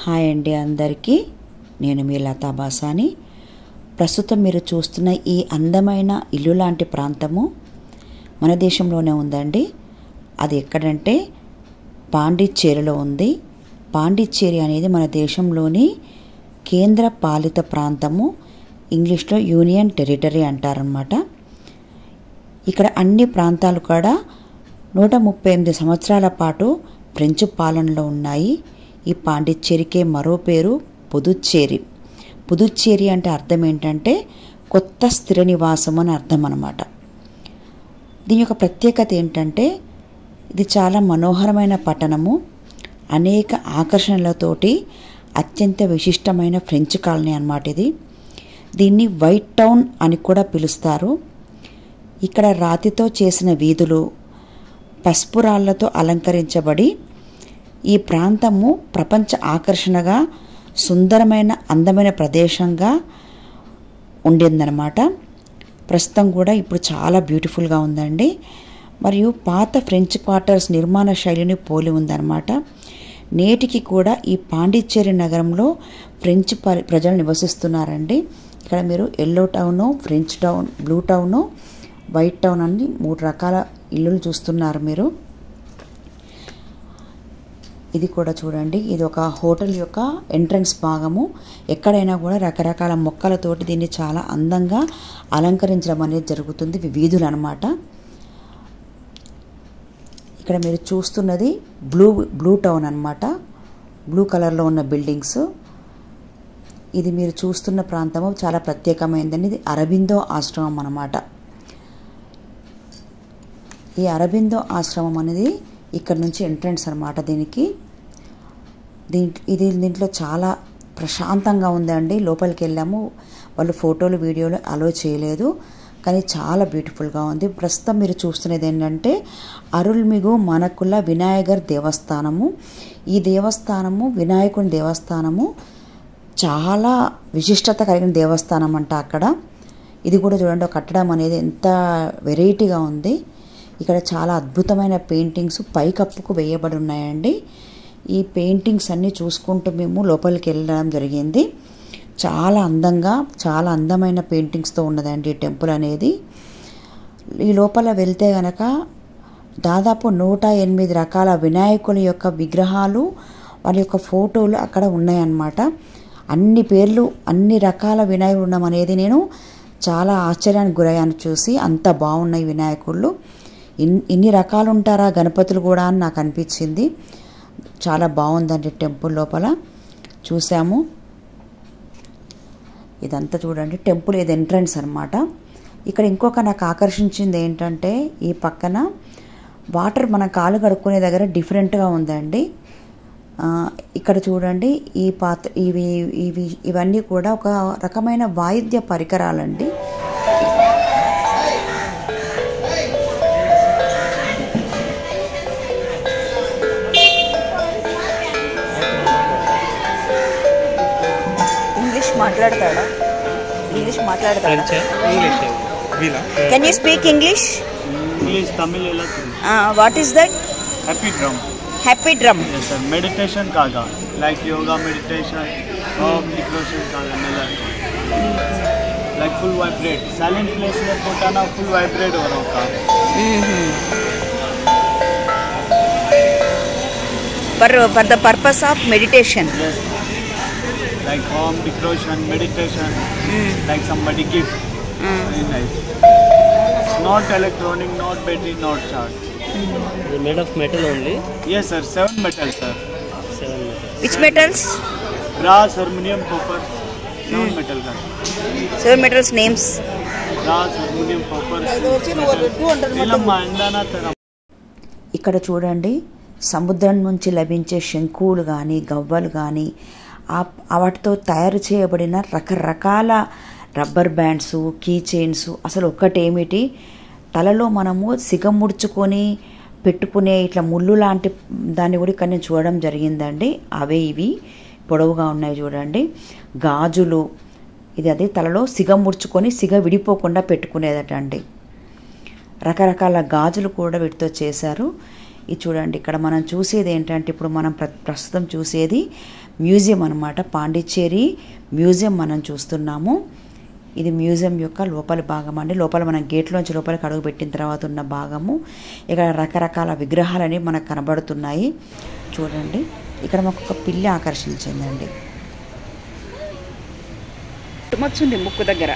Hi అండి అందరికీ, నేను మీ లతా బాసాని. ప్రస్తుతం మీరు చూస్తున్న ఈ అందమైన ఇల్లు లాంటి ప్రాంతము మన దేశంలోనే ఉందండి. అది ఎక్కడంటే పాండిచ్చేరిలో ఉంది. పాండిచ్చేరి అనేది మన దేశంలోని కేంద్ర పాలిత ప్రాంతము, ఇంగ్లీష్లో యూనియన్ టెరిటరీ అంటారనమాట. ఇక్కడ అన్ని ప్రాంతాలు కూడా 138 సంవత్సరాల పాటు ఫ్రెంచ్ పాలనలో ఉన్నాయి. ఈ పాండిచ్చేరికే మరో పేరు పుదుచ్చేరి. పుదుచ్చేరి అంటే అర్థం ఏంటంటే కొత్త స్థిర నివాసం అని అర్థం అన్నమాట. దీని యొక్క ప్రత్యేకత ఏంటంటే ఇది చాలా మనోహరమైన పట్టణము, అనేక ఆకర్షణలతోటి అత్యంత విశిష్టమైన ఫ్రెంచ్ కాలనీ అన్నమాట. దీన్ని వైట్ టౌన్ అని కూడా పిలుస్తారు. ఇక్కడ రాతితో చేసిన వీధులు, పసుపు రాళ్లతో అలంకరించబడి ఈ ప్రాంతము ప్రపంచ ఆకర్షణగా, సుందరమైన అందమైన ప్రదేశంగా ఉండిందనమాట. ప్రస్తుతం కూడా ఇప్పుడు చాలా బ్యూటిఫుల్గా ఉందండి. మరియు పాత ఫ్రెంచ్ క్వార్టర్స్ నిర్మాణ శైలిని పోలి ఉందన్నమాట. నేటికి కూడా ఈ పాండిచ్చేరి నగరంలో ఫ్రెంచ్ ప్రజలు నివసిస్తున్నారండి. ఇక్కడ మీరు yellow town, French town, blue town, white town అని 3 రకాల ఇల్లులు చూస్తున్నారు మీరు. ఇది కూడా చూడండి, ఇది ఒక హోటల్ యొక్క ఎంట్రన్స్ భాగము. ఎక్కడైనా కూడా రకరకాల మొక్కలతోటి దీన్ని చాలా అందంగా అలంకరించడం అనేది జరుగుతుంది. వీధులు అన్నమాట. ఇక్కడ మీరు చూస్తున్నది బ్లూ టౌన్ అన్నమాట. బ్లూ కలర్లో ఉన్న బిల్డింగ్స్. ఇది మీరు చూస్తున్న ప్రాంతము చాలా ప్రత్యేకమైనదండి. ఇది అరబిందో ఆశ్రమం అన్నమాట. ఈ అరబిందో ఆశ్రమం అనేది ఇక్కడ నుంచి ఎంట్రన్స్ అన్నమాట. దీంట్లో చాలా ప్రశాంతంగా ఉందండి. లోపలికి వెళ్ళాము, వాళ్ళు ఫోటోలు వీడియోలు అలో చేయలేదు, కానీ చాలా బ్యూటిఫుల్గా ఉంది. ప్రస్తుతం మీరు చూస్తున్నది ఏంటంటే అరుల్మిగు మనకుల వినాయగర్ దేవస్థానము. ఈ దేవస్థానము వినాయకుని దేవస్థానము, చాలా విశిష్టత కలిగిన దేవస్థానం అంట అక్కడ. ఇది కూడా చూడండి, కట్టడం అనేది ఎంత వెరైటీగా ఉంది. ఇక్కడ చాలా అద్భుతమైన పెయింటింగ్స్ పైకప్పుకు వేయబడి ఉన్నాయండి. ఈ పెయింటింగ్స్ అన్నీ చూసుకుంటూ మేము లోపలికి వెళ్ళడం జరిగింది. చాలా అందంగా, చాలా అందమైన పెయింటింగ్స్తో ఉన్నదండి ఈ టెంపుల్ అనేది. ఈ లోపల వెళ్తే గనక దాదాపు 108 రకాల వినాయకుల యొక్క విగ్రహాలు, వాళ్ళ యొక్క ఫోటోలు అక్కడ ఉన్నాయన్నమాట. అన్ని పేర్లు, అన్ని రకాల వినాయకులు ఉండడం అనేది నేను చాలా ఆశ్చర్యానికి గురయ్యాను చూసి. అంత బాగున్నాయి వినాయకుళ్ళు. ఇన్ని రకాలు ఉంటారా గణపతులు కూడా అని నాకు అనిపించింది. చాలా బాగుందండి టెంపుల్ లోపల చూసాము. ఇదంతా చూడండి టెంపుల్, ఇది ఎంట్రన్స్ అనమాట. ఇక్కడ ఇంకొక నాకు ఆకర్షించింది ఏంటంటే ఈ పక్కన వాటర్ మన కాలు కడుక్కునే దగ్గర డిఫరెంట్గా ఉందండి. ఇక్కడ చూడండి, ఈ ఇవన్నీ కూడా ఒక రకమైన వాయిద్య పరికరాలండి. మాట్లాడతాడా? ఇంగ్లీష్ మాట్లాడతాడా? Can you speak English? English, Tamil ella. What is that? Happy drum. Happy drum. Yes sir. Meditation kaga, like yoga meditation, decoration kaga nella. Like full vibrate. Silent place mein potana full vibrate ho raha ka. For the purpose of meditation. Yes. Like home decoration, meditation, like somebody gift. Very nice. It's not electronic, not battery, not charge. It's made of metal only? Yes sir, 7 metals sir. 7 metals. Which metals? Brass, aluminum, copper. 7 metal ka. 7 metals names. Brass, aluminum, copper. Ilamma indana tara. ఇక్కడ చూడండి, సముద్రం నుంచి లభించే శంకువులు కానీ, గవ్వలు కానీ, వాటితో తయారు చేయబడిన రకరకాల రబ్బర్ బ్యాండ్స్, కీ చైన్స్. అసలు ఒక్కటేమిటి, తలలో మనము సిగముడుచుకొని పెట్టుకునే ఇట్లా ముళ్ళు లాంటి దాన్ని కూడా ఇక్కడ నేను చూడడం జరిగిందండి. అవే ఇవి పొడవుగా ఉన్నాయి చూడండి. గాజులు, ఇది అదే తలలో సిగముడుచుకొని సిగ విడిపోకుండా పెట్టుకునేదట అండి. రకరకాల గాజులు కూడా వీటితో చేశారు. ఇది చూడండి, ఇక్కడ మనం చూసేది ఏంటంటే ఇప్పుడు మనం ప్రస్తుతం చూసేది మ్యూజియం అన్నమాట. పాండిచ్చేరి మ్యూజియం మనం చూస్తున్నాము. ఇది మ్యూజియం యొక్క లోపలి భాగం అండి. లోపల మనం గేట్లోంచి లోపలికి అడుగు పెట్టిన తర్వాత ఉన్న భాగము. ఇక్కడ రకరకాల విగ్రహాలని మనకు కనబడుతున్నాయి. చూడండి, ఇక్కడ మాకు ఒక పిల్లి ఆకర్షించిందండి. తుమ్మొచ్చింది ముక్కు దగ్గర.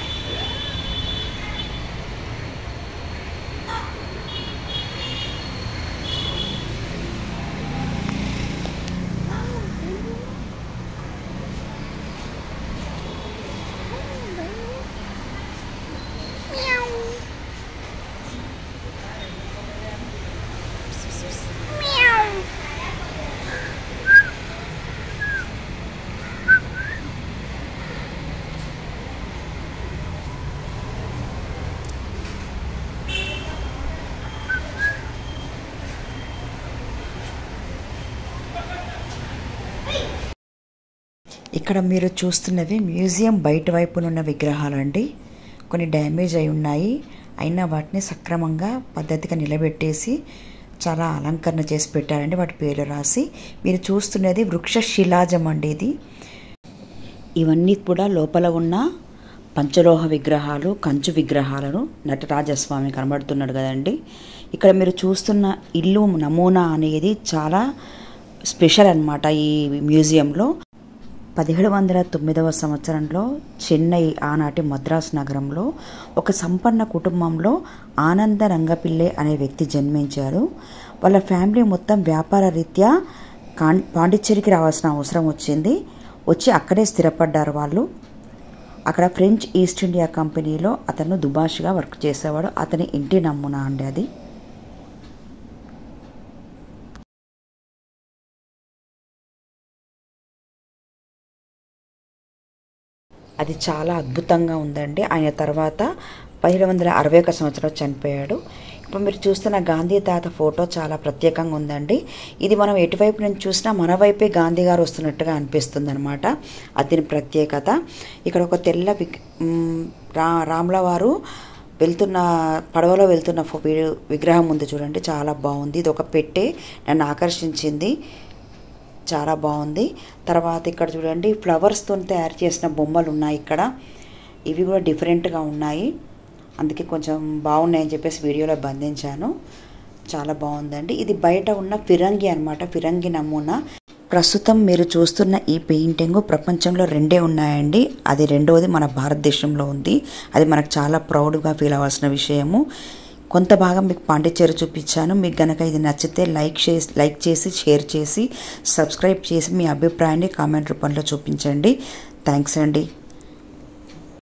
ఇక్కడ మీరు చూస్తున్నవి మ్యూజియం బయట వైపునున్న విగ్రహాలండి. కొన్ని డ్యామేజ్ అయి ఉన్నాయి, అయినా వాటిని సక్రమంగా పద్ధతిగా నిలబెట్టేసి చాలా అలంకరణ చేసి పెట్టారండి. వాటి పేర్లు రాసి. మీరు చూస్తున్నది వృక్షశిలాజం అండి. ఇది ఇవన్నీ కూడా లోపల ఉన్న పంచలోహ విగ్రహాలు, కంచు విగ్రహాలను. నటరాజస్వామి కనబడుతున్నాడు కదండి. ఇక్కడ మీరు చూస్తున్న ఇల్లు నమూనా అనేది చాలా స్పెషల్ అన్నమాట. ఈ మ్యూజియంలో 1709వ సంవత్సరంలో చెన్నై, ఆనాటి మద్రాసు నగరంలో ఒక సంపన్న కుటుంబంలో ఆనంద రంగపిల్లై అనే వ్యక్తి జన్మించారు. వాళ్ళ ఫ్యామిలీ మొత్తం వ్యాపార రీత్యా పాండిచ్చేరికి రావాల్సిన అవసరం వచ్చి అక్కడే స్థిరపడ్డారు వాళ్ళు. అక్కడ ఫ్రెంచ్ ఈస్ట్ ఇండియా కంపెనీలో అతను దుబాష్గా వర్క్ చేసేవాడు. అతని ఇంటి నమూనా అండి అది. అది చాలా అద్భుతంగా ఉందండి. ఆయన తర్వాత 1761 సంవత్సరంలో చనిపోయాడు. ఇప్పుడు మీరు చూస్తున్న గాంధీ తాత ఫోటో చాలా ప్రత్యేకంగా ఉందండి. ఇది మనం ఎటువైపు నుంచి చూసినా మన వైపే గాంధీ గారు వస్తున్నట్టుగా అనిపిస్తుంది అనమాట. అది దీని ప్రత్యేకత. ఇక్కడ ఒక తెల్ల రాముల వారు పడవలో వెళ్తున్న విగ్రహం ఉంది చూడండి, చాలా బాగుంది. ఇది ఒక పెట్టె, నన్ను ఆకర్షించింది, చాలా బాగుంది. తర్వాత ఇక్కడ చూడండి, ఫ్లవర్స్తో తయారు చేసిన బొమ్మలు ఉన్నాయి ఇక్కడ. ఇవి కూడా డిఫరెంట్గా ఉన్నాయి, అందుకే కొంచెం బాగున్నాయని చెప్పేసి వీడియోలో బంధించాను. చాలా బాగుందండి. ఇది బయట ఉన్న ఫిరంగి అన్నమాట, ఫిరంగి నమూనా. ప్రస్తుతం మీరు చూస్తున్న ఈ పెయింటింగ్ ప్రపంచంలో 2 ఉన్నాయండి. అది 2వది మన భారతదేశంలో ఉంది. అది మనకు చాలా ప్రౌడ్గా ఫీల్ అవ్వాల్సిన విషయము. కొంత భాగం మీకు పాండిచ్చేరి చూపించాను. మీకు కనుక ఇది నచ్చితే లైక్ చేసి షేర్ చేసి సబ్స్క్రైబ్ చేసి మీ అభిప్రాయాన్ని కామెంట్ రూపంలో చూపించండి. థ్యాంక్స్ అండి.